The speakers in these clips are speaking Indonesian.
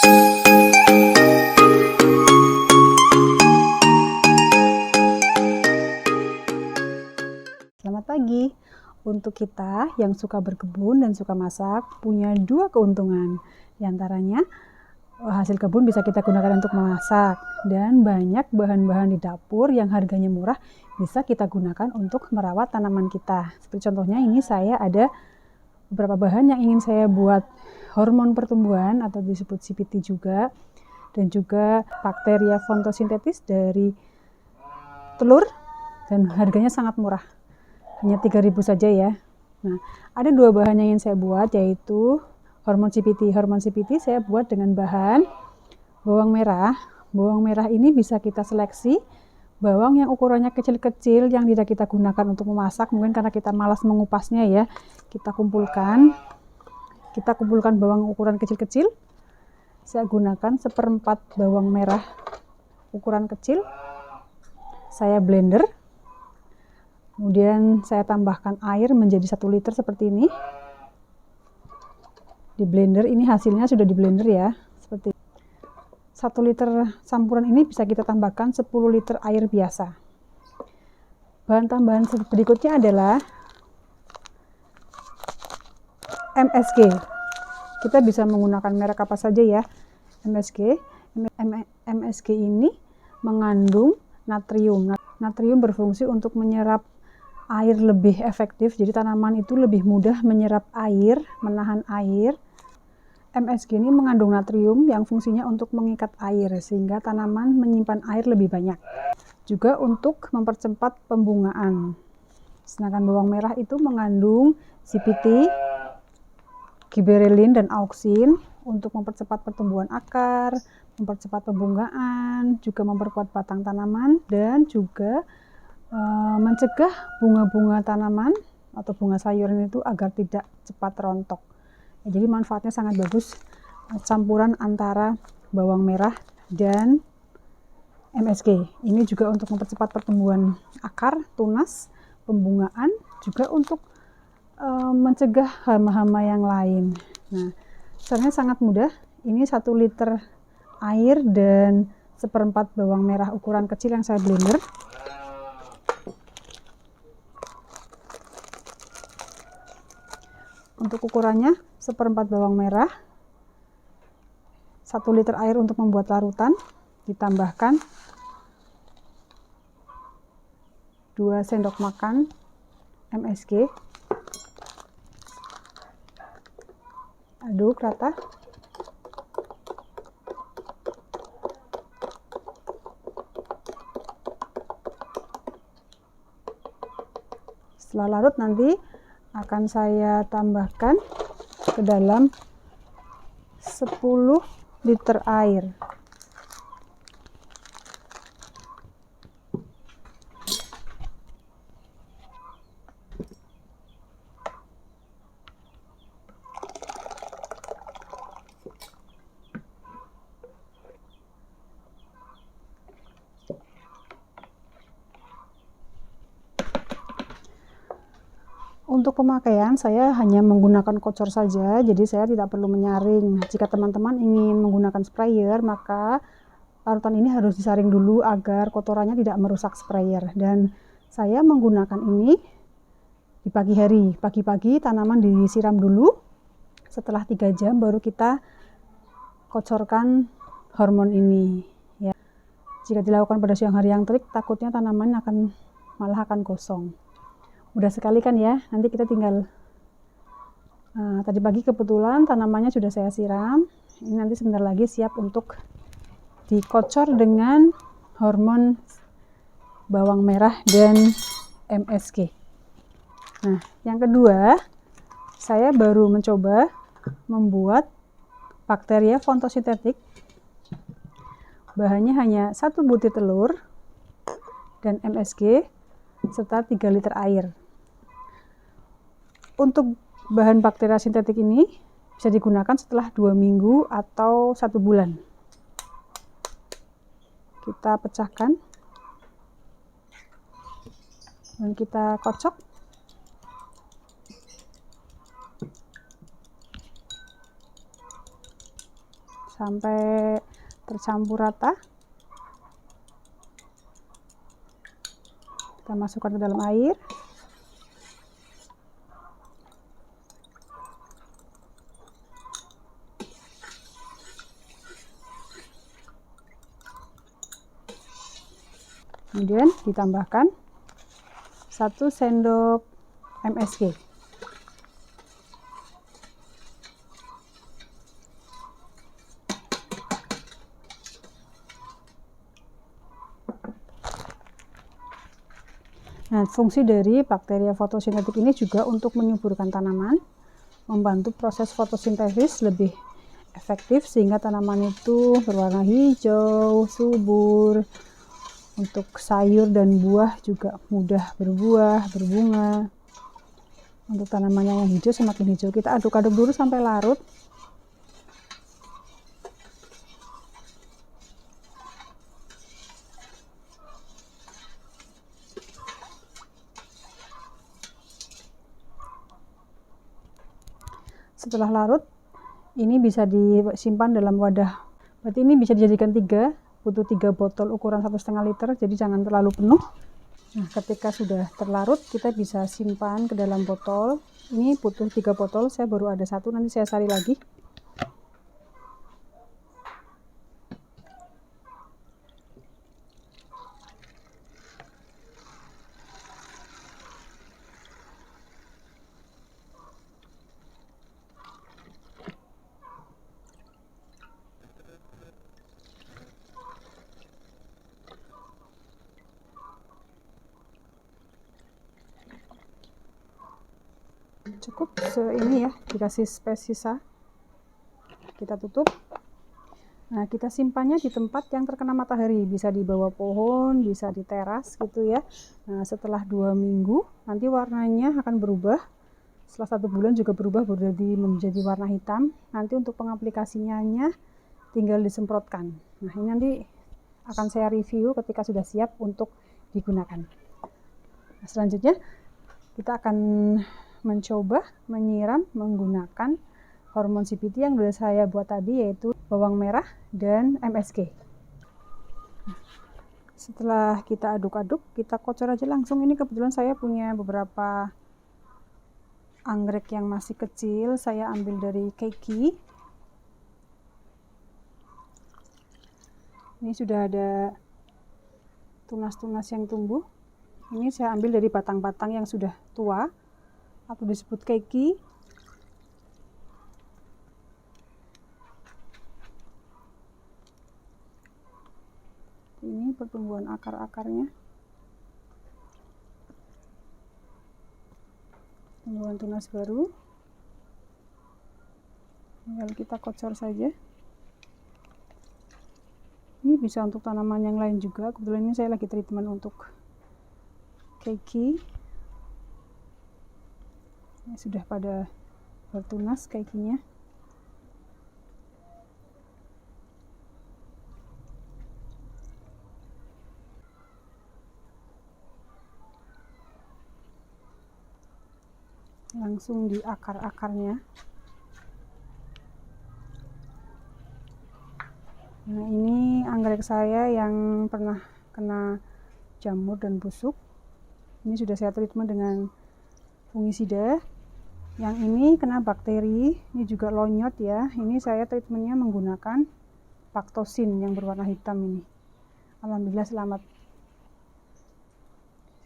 Selamat pagi. Untuk kita yang suka berkebun dan suka masak, punya dua keuntungan. Di antaranya, hasil kebun bisa kita gunakan untuk memasak, dan banyak bahan-bahan di dapur yang harganya murah bisa kita gunakan untuk merawat tanaman kita. Seperti contohnya ini saya ada beberapa bahan yang ingin saya buat hormon pertumbuhan atau disebut CPT juga, dan juga bakteria fotosintetis dari telur, dan harganya sangat murah. Hanya 3.000 saja ya. Nah, ada dua bahan yang ingin saya buat, yaitu hormon CPT. Hormon CPT saya buat dengan bahan bawang merah. Bawang merah ini bisa kita seleksi bawang yang ukurannya kecil-kecil yang tidak kita gunakan untuk memasak, mungkin karena kita malas mengupasnya ya. Kita kumpulkan bawang ukuran kecil-kecil. Saya gunakan 1/4 bawang merah ukuran kecil. Saya blender. Kemudian saya tambahkan air menjadi 1 liter seperti ini. Di blender ini hasilnya sudah di blender ya. Seperti 1 liter campuran ini bisa kita tambahkan 10 liter air biasa. Bahan tambahan berikutnya adalah MSG. Kita bisa menggunakan merek apa saja ya. MSG ini mengandung natrium. Natrium berfungsi untuk menyerap air lebih efektif, jadi tanaman itu lebih mudah menyerap air, menahan air. MSG ini mengandung natrium yang fungsinya untuk mengikat air, sehingga tanaman menyimpan air lebih banyak. Juga untuk mempercepat pembungaan. Sedangkan bawang merah itu mengandung CPT, gibberellin, dan auksin untuk mempercepat pertumbuhan akar, mempercepat pembungaan, juga memperkuat batang tanaman, dan juga mencegah bunga-bunga tanaman atau bunga sayuran itu agar tidak cepat rontok. Jadi manfaatnya sangat bagus, campuran antara bawang merah dan MSG. Ini juga untuk mempercepat pertumbuhan akar, tunas, pembungaan, juga untuk mencegah hama-hama yang lain. Nah, caranya sangat mudah. Ini 1 liter air dan 1/4 bawang merah ukuran kecil yang saya blender. Untuk ukurannya 1/4 bawang merah, 1 liter air untuk membuat larutan, ditambahkan 2 sendok makan MSG, aduk rata. Setelah larut nanti akan saya tambahkan ke dalam 10 liter air. Untuk pemakaian saya hanya menggunakan kocor saja, jadi saya tidak perlu menyaring. Jika teman-teman ingin menggunakan sprayer, maka larutan ini harus disaring dulu agar kotorannya tidak merusak sprayer. Dan saya menggunakan ini di pagi hari. Pagi-pagi tanaman disiram dulu, setelah 3 jam baru kita kocorkan hormon ini ya. Jika dilakukan pada siang hari yang terik, takutnya tanaman malah akan gosong. Udah sekali kan ya, nanti kita tinggal tadi pagi kebetulan tanamannya sudah saya siram. Ini nanti sebentar lagi siap untuk dikocor dengan hormon bawang merah dan MSG. Nah, yang kedua, saya baru mencoba membuat bakteria fotosintetik. Bahannya hanya 1 butir telur dan MSG serta 3 liter air. Untuk bahan bakteria sintetik ini bisa digunakan setelah 2 minggu atau 1 bulan. Kita pecahkan dan kita kocok. sampai tercampur rata. Kita masukkan ke dalam air. Kemudian ditambahkan 1 sendok MSG. Nah, fungsi dari bakteria fotosintetik ini juga untuk menyuburkan tanaman, membantu proses fotosintesis lebih efektif sehingga tanaman itu berwarna hijau, subur. Untuk sayur dan buah juga mudah berbuah, berbunga. Untuk tanamannya yang hijau, semakin hijau. Kita aduk-aduk dulu sampai larut. Setelah larut, ini bisa disimpan dalam wadah. Berarti ini bisa dijadikan 3, butuh 3 botol ukuran 1,5 liter, jadi jangan terlalu penuh. Nah, ketika sudah terlarut, kita bisa simpan ke dalam botol. Ini butuh 3 botol, saya baru ada 1, nanti saya sari lagi. Cukup ini ya, dikasih space sisa. Kita tutup. Nah, kita simpannya di tempat yang terkena matahari, bisa di bawah pohon, bisa di teras gitu ya. Nah, setelah 2 minggu nanti warnanya akan berubah. Setelah 1 bulan juga berubah menjadi warna hitam. Nanti untuk pengaplikasinya tinggal disemprotkan. Nah, ini nanti akan saya review ketika sudah siap untuk digunakan. Nah, selanjutnya kita akan mencoba menyiram menggunakan hormon CPT yang sudah saya buat tadi, yaitu bawang merah dan MSG. Setelah kita aduk-aduk, kita kocor aja langsung. Ini kebetulan saya punya beberapa anggrek yang masih kecil, saya ambil dari keiki. Ini sudah ada tunas-tunas yang tumbuh. Ini saya ambil dari batang-batang yang sudah tua atau disebut keiki. Ini pertumbuhan akar-akarnya, tumbuhan tunas baru. Tinggal kita kocor saja. Ini bisa untuk tanaman yang lain juga. Kebetulan ini saya lagi treatment untuk keiki. Ini sudah pada bertunas keikinya. Langsung di akar-akarnya. Nah, ini anggrek saya yang pernah kena jamur dan busuk. Ini sudah saya treatment dengan fungisida. Yang ini kena bakteri, ini juga lonyot ya. Ini saya treatmentnya menggunakan paktosin yang berwarna hitam ini. Alhamdulillah selamat.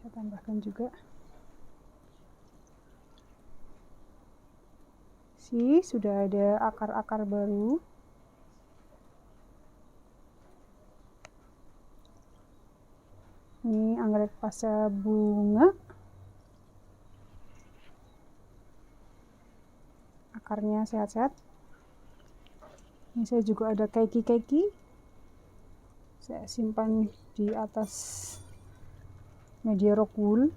Saya tambahkan juga. Sudah ada akar-akar baru. Ini anggrek pasca bunga. Akarnya sehat-sehat. Ini saya juga ada keiki-keiki. Saya simpan di atas media rock wool.